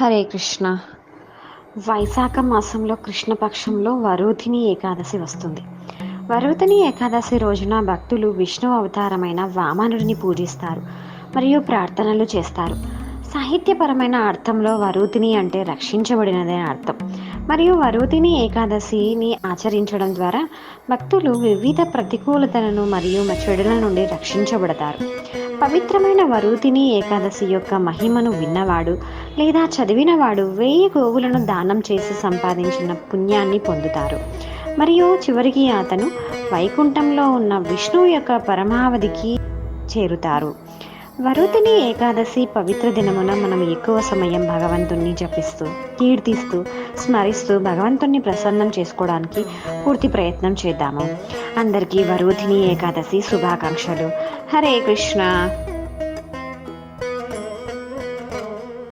హరే కృష్ణ. వైశాఖ మాసంలో కృష్ణపక్షంలో వరూధిని ఏకాదశి వస్తుంది. వరూధిని ఏకాదశి రోజున భక్తులు విష్ణు అవతారమైన వామనుడిని పూజిస్తారు మరియు ప్రార్థనలు చేస్తారు. సాహిత్యపరమైన అర్థంలో వరూధిని అంటే రక్షించబడినదే అర్థం. మరియు వరూధిని ఏకాదశిని ఆచరించడం ద్వారా భక్తులు వివిధ ప్రతికూలతలను మరియు చెడుల నుండి రక్షించబడతారు. పవిత్రమైన వరూధిని ఏకాదశి యొక్క మహిమను విన్నవాడు లేదా చదివినవాడు 1000 గోవులను దానం చేసి సంపాదించిన పుణ్యాన్ని పొందుతారు మరియు చివరికి అతను వైకుంఠంలో ఉన్న విష్ణువు యొక్క పరమావధికి చేరుతారు. వరూధిని ఏకాదశి పవిత్ర దినమున మనం ఎక్కువ సమయం భగవంతుణ్ణి జపిస్తూ, కీర్తిస్తూ, స్మరిస్తూ భగవంతుణ్ణి ప్రసన్నం చేసుకోవడానికి పూర్తి ప్రయత్నం చేద్దాము. అందరికీ వరూధిని ఏకాదశి శుభాకాంక్షలు. హరే కృష్ణ.